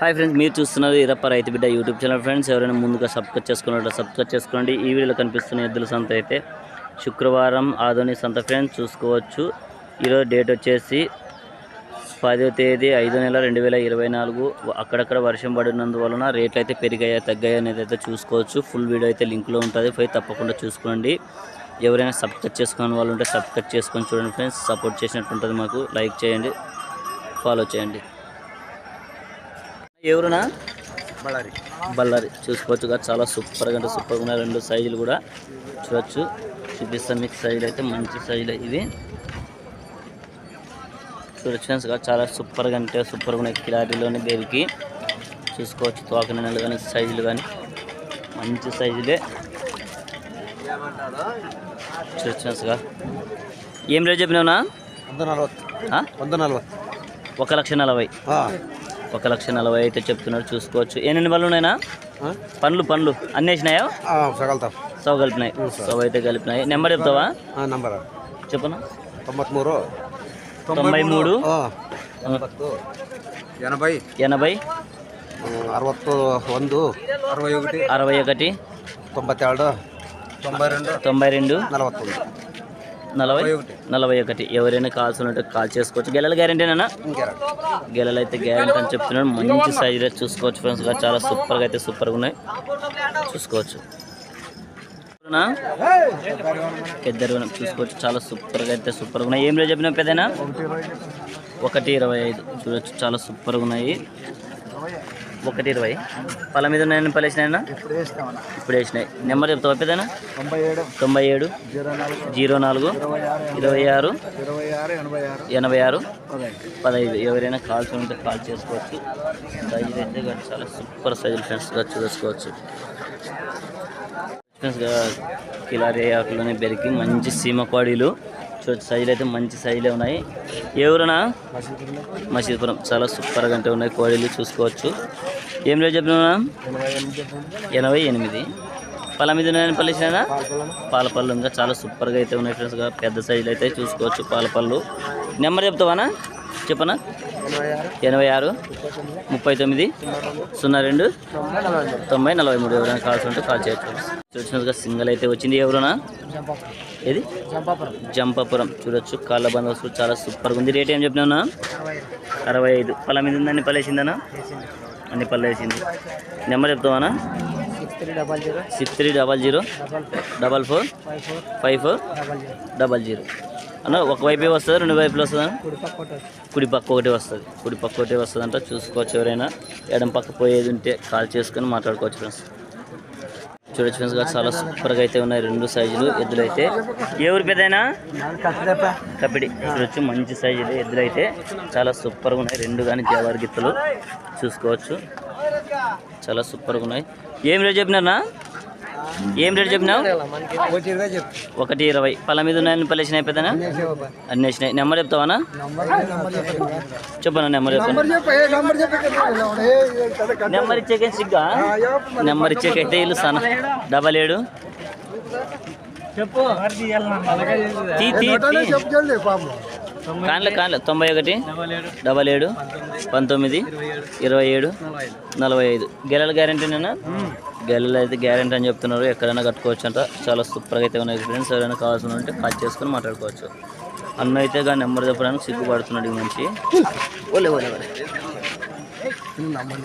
Hi friends, మీరు చూస్తున్నారు ఈరప్ప రైతు బిడ్డ యూట్యూబ్ ఛానల్. ఫ్రెండ్స్, ఎవరైనా ముందుగా సబ్స్క్రైబ్ చేసుకోండి. ఈ వీడియోలో కనిపిస్తున్న ఎద్దుల సంత అయితే శుక్రవారం ఆధునిక సంత ఫ్రెండ్స్ చూసుకోవచ్చు. ఈరోజు డేట్ వచ్చేసి 10వ తేదీ 5వ నెల 2024. అక్కడక్కడ వర్షం పడినందువలన రేట్లు అయితే పెరిగాయా తగ్గాయా అనేది అయితే చూసుకోవచ్చు. ఫుల్ వీడియో అయితే లింక్లో ఉంటుంది, పోయి తప్పకుండా చూసుకోండి. ఎవరైనా సబ్స్క్రైబ్ చేసుకునే వాళ్ళు ఉంటే సబ్స్క్రైబ్ చేసుకొని చూడండి ఫ్రెండ్స్. సపోర్ట్ చేసినట్టు ఉంటుంది మాకు. లైక్ చేయండి, ఫాలో చేయండి. ఎవరునా బళ్ళారి చూసుకోవచ్చు. చాలా సూపర్గా అంటే సూపర్గా ఉన్నాయి. రెండు సైజులు కూడా చూడవచ్చు. చూపిస్తాను మీకు. సైజులు అయితే మంచి సైజులు ఇవి చూడొచ్చు. చాలా సూపర్గా అంటే సూపర్గా ఉన్నాయి. కిలారీలోని బేరికి చూసుకోవచ్చు. తోక నెలలు కానీ సైజులు కానీ మంచి సైజులే చూడొచ్చు. ఏం రేట్ చెప్పినావునా? 1,40,000. 1,40,000 అయితే చెప్తున్నారు. చూసుకోవచ్చు. ఎన్ని పళ్ళు ఉన్నాయినా? పండ్లు అన్నీ వేసినాయా? సవ కలిపినాయి. సవ అయితే కలిపినాయి. నెంబర్ చెప్తావా? చెప్పనా? 93 80 81 61 92 41. ఎవరైనా కాల్స్ ఉంటే కాల్ చేసుకోవచ్చు. గెలల గ్యారెంటీనా? గెలలు అయితే గ్యారెంటీ అని చెప్తున్నాడు. మంచి సైజులో చూసుకోవచ్చు ఫ్రెండ్స్. చాలా సూపర్గా అయితే సూపర్గా ఉన్నాయి. చూసుకోవచ్చు. పెద్దరు చూసుకోవచ్చు. చాలా సూపర్గా అయితే సూపర్గా ఉన్నాయి. ఏం రేట్ చెప్పినా పెద్దనా? 1,25 చూడొచ్చు. చాలా సూపర్గా ఉన్నాయి. 1,20. పళ్ళ మీద ఉన్నాయని పలేసినాయన్నా? ఇప్పుడు వేసినాయి. నెంబర్ చెప్తావా పెద్దనా? 97 04 26 86 15. ఎవరైనా కాల్స్ ఉంటే కాల్ చేసుకోవచ్చు. సైజులు అయితే చాలా సూపర్ సైజులు ఫ్రెండ్స్ చూసుకోవచ్చు. కిలారీ ఆకులోనే బెరికి మంచి సీమ కోడీలు చూడొచ్చు. సైజులు అయితే మంచి సైజులే ఉన్నాయి. ఎవరునా? మసీదుపురం. చాలా సూపర్గా అంటే ఉన్నాయి కోడీలు చూసుకోవచ్చు. ఏం రేట్ చెప్పినా? 88. పళ్ళ మీద ఉన్నాయని పల్లేసినా? పాల పళ్ళు ఇంకా చాలా సూపర్గా అయితే ఉన్నాయి ఫ్రెండ్స్. పెద్ద సైజులు అయితే చూసుకోవచ్చు. పాల పళ్ళు. నెంబర్ చెప్తావానా? చెప్పనా? 86 39 02 90 43. ఎవరైనా కాల్సి ఉంటే కాల్ చేయొచ్చు. చూసినట్టుగా సింగల్ అయితే వచ్చింది. ఎవరునా? ఏది? జంపాపురం. చూడొచ్చు. కాళ్ళ బందోబస్తు చాలా సూపర్గా ఉంది. రేట్ ఏం చెప్పినా? 65. పళ్ళ మీద ఉందని పల్లేసిందనా? అన్ని పళ్ళు వేసింది. నెంబర్ చెప్తావానా? 6300 44 54 అన్న. ఒకవైపే వస్తుంది, రెండు వైపులు వస్తుందా? కుడి పక్క ఒకటి వస్తుంది అంట. చూసుకోవచ్చు. ఎవరైనా ఎడం పక్క పోయేది ఉంటే కాల్ చేసుకొని మాట్లాడుకోవచ్చు ఫ్రెండ్స్. చూడొచ్చు ఫ్రెండ్స్. చాలా సూపర్గా అయితే ఉన్నాయి రెండు సైజులు ఎద్దులు అయితే. ఏ ఊరి పెద్దయినా? కపిడి. చూడొచ్చు. మంచి సైజులు ఎద్దులు అయితే చాలా సూపర్గా ఉన్నాయి. రెండు కానీ జవారి గిత్తలు చూసుకోవచ్చు. చాలా సూపర్గా ఉన్నాయి. ఏం రేట్ చెప్పినారా? ఏం రేట్ చెప్పినావు? 1,20. పళ్ళ మీద ఉన్నాయని పల్లేసినాయి పెద్దనా? అన్నీ వేసినాయి. నెంబర్ చెప్తావానా? చెప్పనా? నెంబర్ చెప్పాను. నెంబర్ ఇచ్చేకే సిగ్గా? నెంబర్ ఇచ్చేకైతే ఇల్లు సన్న 77 కాన్లే 91 77 19 27 45. గెలల గ్యారెంటీనేనా? గెలలు అయితే గ్యారెంటీ అని చెప్తున్నారు. ఎక్కడైనా కట్టుకోవచ్చు అంట. చాలా సూపర్గా అయితే ఉన్నాయి ఫ్రెండ్స్. ఎవరైనా కావాల్సిన ఉంటే కాల్ చేసుకొని మాట్లాడుకోవచ్చు. అన్న అయితే కానీ నెంబర్ చెప్పడానికి సిగ్గుపడుతున్నాడు. ఈ మంచి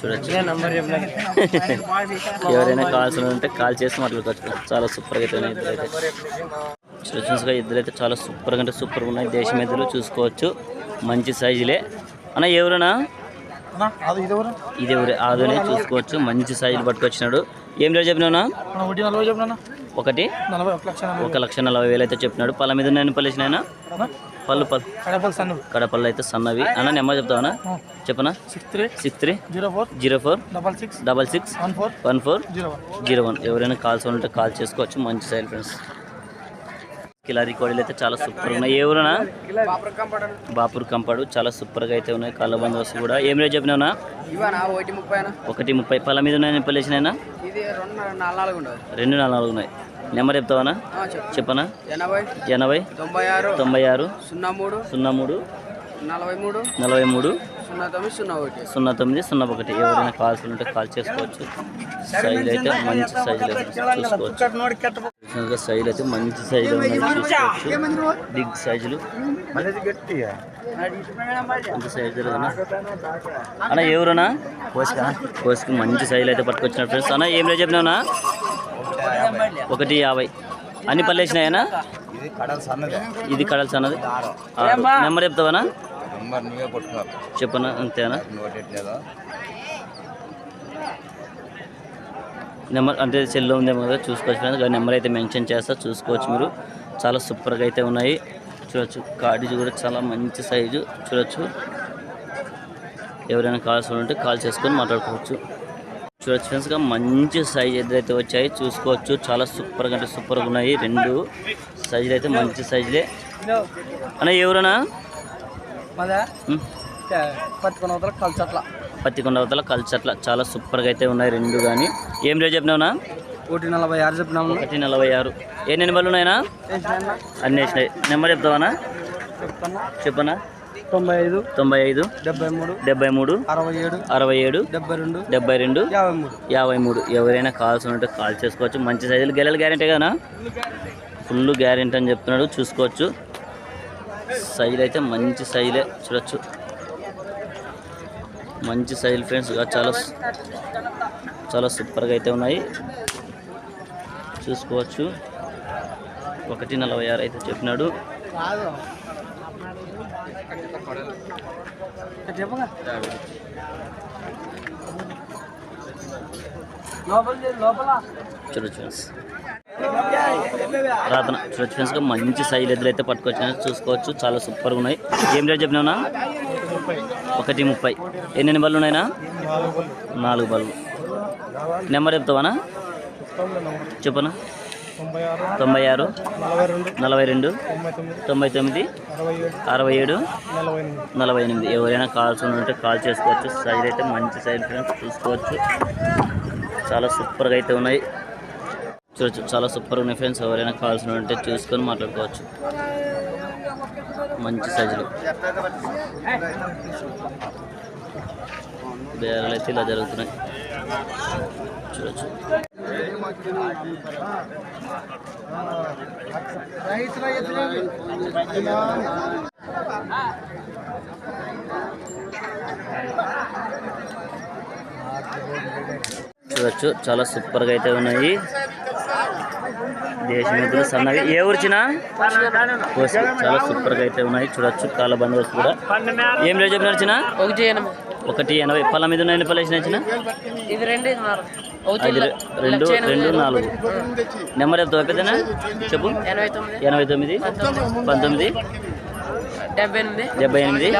చూడొచ్చు. ఎవరైనా కావాల్సిన ఉంటే కాల్ చేసి మాట్లాడుకోవచ్చు. చాలా సూపర్గా అయితే ఉన్నాయి. చూడొచ్చు. ఇద్దరైతే చాలా సూపర్గా అంటే సూపర్గా ఉన్నాయి. దేశం ఎద్దులు చూసుకోవచ్చు. మంచి సైజులే అన్న. ఎవరైనా ఇది ఎవరు ఆదోనే చూసుకోవచ్చు. మంచి సైజులు పట్టుకొచ్చినాడు. ఏం రేట్ చెప్పినా? 1,40,000 అయితే చెప్పినాడు. పళ్ళ మీద ఉన్నాయని పల్లేసినాయన? పళ్ళు కడపళ్ళు అయితే సన్నవి అన్న. నెంబర్ చెప్తావా? చెప్పనా? 63 04 66 14 01. ఎవరైనా కాల్స్ ఉంటే కాల్ చేసుకోవచ్చు. మంచి సైజు ఫ్రెండ్స్. కిలారీ కోడీలు అయితే చాలా సూపర్ ఉన్నాయి. ఏ ఊరునా? బాపూర్ కంపాడు. చాలా సూపర్గా అయితే ఉన్నాయి. కాళ్ళ బందోబస్తు కూడా. ఏం రేట్ చెప్పినావునా? 1,30. పళ్ళ మీద ఉన్నాయని పల్లేసినాయనా? 244 ఉన్నాయి. నెంబర్ చెప్తావానా? చెప్పనా? 80 96 03 43 0901 ఎవరైనా కాల్స్ ఉంటే కాల్ చేసుకోవచ్చు. సైజ్ అయితే మంచి సైజులో చూసుకోవచ్చు. సైజ్ అయితే మంచి సైజులో ఉన్నాయి చూసుకోవచ్చు. బిగ్ సైజులు మంచి సైజులు అన్న. ఎవరునా కోసుకి మంచి సైజులు అయితే పట్టుకొచ్చిన ఫ్రెండ్స్. అన్న ఏం రేట్ చెప్పినావునా? 150. అన్ని పళ్ళు వేసినాయనా? ఇది కడల్స్ అన్నది. నెంబర్ చెప్తావనా? చెప్పనా? అంతేనా? నెంబర్ అంటే సెల్లో ఉందేమో కదా చూసుకోవచ్చు ఫ్రెండ్స్. నెంబర్ అయితే మెన్షన్ చేస్తా, చూసుకోవచ్చు మీరు. చాలా సూపర్గా అయితే ఉన్నాయి చూడొచ్చు. కాడీజ్ కూడా చాలా మంచి సైజు చూడొచ్చు. ఎవరైనా కాల్స్ ఉంటే కాల్ చేసుకొని మాట్లాడుకోవచ్చు. చూడొచ్చు ఫ్రెండ్స్గా మంచి సైజ్ ఎదురైతే వచ్చాయి చూసుకోవచ్చు. చాలా సూపర్గా అంటే సూపర్గా ఉన్నాయి. 2 సైజులు అయితే మంచి సైజులే అన్న. ఎవరన్నా? పత్తికొండవతల కల్చట్ల చాలా సూపర్గా అయితే ఉన్నాయి 2 కానీ. ఏం రేట్ చెప్పినావునా? 146 చెప్పినాము. 146. ఏ నెంబర్లు ఉన్నాయినా? అన్నీ వేసినాయి. నెంబర్ చెప్తావానా? చెప్పనా? 95 93 67 67 72 53. ఎవరైనా కాల్స్ ఉంటే కాల్ చేసుకోవచ్చు. మంచి సైజులు గెలలు గ్యారెంటీ కదా? ఫుల్ గ్యారెంటీ అని చెప్తున్నాడు చూసుకోవచ్చు. సైజులు అయితే మంచి సైజులే చూడొచ్చు. మంచి సైజులు ఫ్రెండ్స్ చాలా చాలా సూపర్గా అయితే ఉన్నాయి చూసుకోవచ్చు. 146 అయితే చెప్పినాడు. చూడొచ్చు ఫ్రెండ్స్. రాతన చూడొచ్చు ఫ్రెండ్స్గా మంచి సైజులు ఎదురైతే పట్టుకొచ్చిన చూసుకోవచ్చు. చాలా సూపర్గా ఉన్నాయి. ఏం రేట్ చెప్పినావునా? 130. ఎన్ని బళ్ళు ఉన్నాయినా? 4 బళ్ళు. నెంబర్ చెప్తావానా? చెప్పనా? 96 42 99 67 48. ఎవరైనా కాల్స్ ఉంటే కాల్ చేసుకోవచ్చు. సైజ్ అయితే మంచి సైజ్ ఫ్రెండ్స్ చూసుకోవచ్చు. చాలా సూపర్గా అయితే ఉన్నాయి చూడొచ్చు. చాలా సూపర్గా ఉన్నాయి ఫ్రెండ్స్. ఎవరైనా కాల్స్ ఉంటే చూసుకొని మాట్లాడుకోవచ్చు. మంచి సైజులు బేరాలు అయితే ఇలా జరుగుతున్నాయి చూడొచ్చు. చూడొచ్చు చాలా సూపర్గా అయితే ఉన్నాయి. దేశముద్దులు సన్నవి. ఏ ఊరిచినా కోసి చాలా సూపర్గా అయితే ఉన్నాయి చూడొచ్చు. కాళ్ళ బందోబస్తు కూడా. ఏం రేట్ చెప్పిన వచ్చిన? 180. పళ్ళ మీద ఉన్న ఎన్ని పళ్ళు వేసిన వచ్చిన? 2 4. నెంబర్ చెప్తావా పెద్దనా? చెప్పు. 89 19 78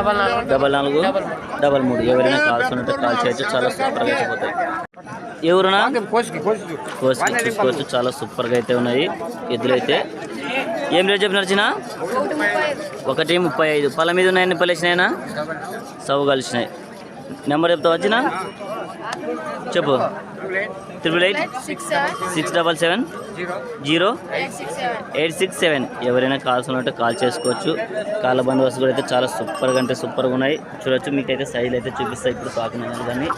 44 33. ఎవరైనా కాల్స్ ఉంటే కాల్ చేయొచ్చు. చాలా సూపర్గా అయితే పోతాయి. ఎవరునా? కోసి చూసుకోవచ్చు. చాలా సూపర్గా అయితే ఉన్నాయి ఎద్దులు అయితే. ఏం రేట్ చెప్పిన వచ్చిన? 135. పళ్ళ మీద ఉన్నాయన్ని పళ్ళు వేసినాయినా? సవ్వు కలిసినాయి. నెంబర్ చెప్తావా వచ్చిన? చెప్పు. 888 677 0867. ఎవరైనా కాల్స్ ఉంటే కాల్ చేసుకోవచ్చు. కాళ్ళ బందోబస్తు కూడా అయితే చాలా సూపర్గా అంటే సూపర్గా ఉన్నాయి చూడొచ్చు. మీకైతే సైజులు అయితే చూపిస్తాయి ఇప్పుడు పాకినాయి కానీ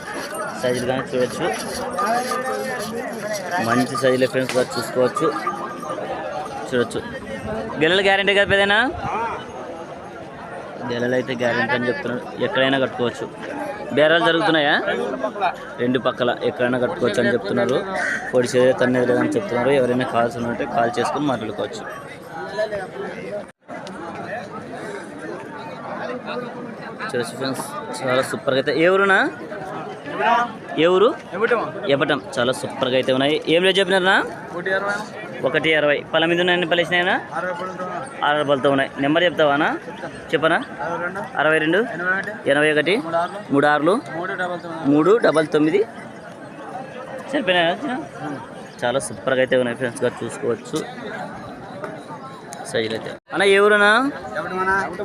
సైజులు కానీ చూడొచ్చు. మంచి సైజులే ఫ్రెండ్స్ కూడా చూసుకోవచ్చు చూడొచ్చు. గెలలు గ్యారెంటీ కదా పెదైనా? గెలలు అయితే గ్యారెంటీ అని చెప్తున్నాడు. ఎక్కడైనా కట్టుకోవచ్చు. బేరాలు జరుగుతున్నాయా? 2 పక్కల ఎక్కడైనా కట్టుకోవచ్చు అని చెప్తున్నారు. పొడిచేదే తన్నేది లేదని చెప్తున్నారు. ఎవరైనా కాల్స్ ఉంటే కాల్ చేసుకుని మాట్లాడుకోవచ్చు. చూడొచ్చు ఫ్రెండ్స్ చాలా సూపర్గా అయితే. ఏ ఊరునా? ఏ ఊరు? ఎప్పటం. చాలా సూపర్గా అయితే ఉన్నాయి. ఏం రేట్ చెప్పినారా? 160. పళ్ళ మీద ఉన్నాయి. ఎన్ని పళ్ళు వేసినాయినా? 6 పళ్ళతో ఉన్నాయి. నెంబర్ చెప్తావానా? చెప్పనా? 62 81 36 399. సరిపోయినా? చాలా సూపర్గా అయితే ఉన్నాయి ఫ్రెండ్స్ గారు చూసుకోవచ్చు. సైజులు అయితే అన్న ఏ ఊరనా?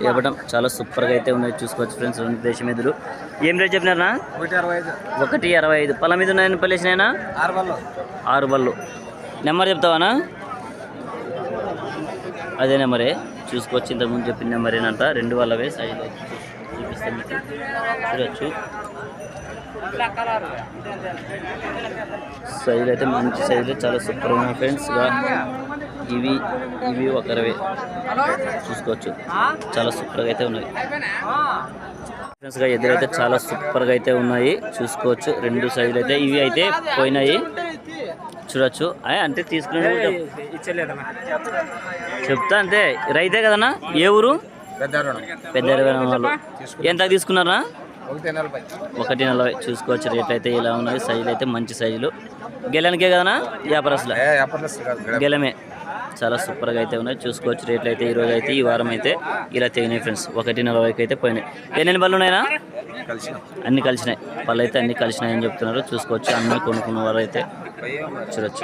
ఇవ్వడం. చాలా సూపర్గా అయితే ఉన్నాయి చూసుకోవచ్చు ఫ్రెండ్స్. 2 దేశం ఎదురు. ఏం రేట్ చెప్పినారా? 165. పళ్ళ మీద ఉన్నాయని పళ్ళు వేసినాయినా? 6 బళ్ళు. నెంబర్ చెప్తావానా? అదే నెంబరే చూసుకోవచ్చు. ఇంతకుముందు చెప్పిన నెంబర్ ఏనంట. 2 వాళ్ళవే సైజులు చూపిస్తాను. కనిపిస్తుంది చూడొచ్చు. సైజులు అయితే మంచి సైజులు చాలా సూపర్ ఉన్నాయి ఫ్రెండ్స్గా. ఇవి ఒక 20 చూసుకోవచ్చు. చాలా సూపర్గా అయితే ఉన్నాయి ఫ్రెండ్స్గా. ఎదురైతే చాలా సూపర్గా అయితే ఉన్నాయి చూసుకోవచ్చు. 2 సైజులు అయితే ఇవి అయితే పోయినాయి చూడొచ్చు. అంటే తీసుకునే చెప్తా అంతే. రైతే కదన్నా? ఏ ఊరు? పెద్ద వాళ్ళు. ఎంత తీసుకున్నారా? 140 చూసుకోవచ్చు. రేట్లు అయితే ఇలా ఉన్నాయి. సైజులు అయితే మంచి సైజులు. గెలనికే కదనా? వ్యాపారస్తుల గెలమే. చాలా సూపర్గా అయితే ఉన్నాయి చూసుకోవచ్చు. రేట్లు అయితే ఈరోజు అయితే ఈ వారం అయితే ఇలా తెగినాయి ఫ్రెండ్స్. 140కి అయితే పోయినాయి. ఎన్ని పళ్ళు ఉన్నాయినా? అన్ని కలిసినాయి. పళ్ళు అయితే అన్ని కలిసినాయి అని చెప్తున్నారు చూసుకోవచ్చు. అన్నీ కొనుక్కున్న వారు అయితే చూడొచ్చు.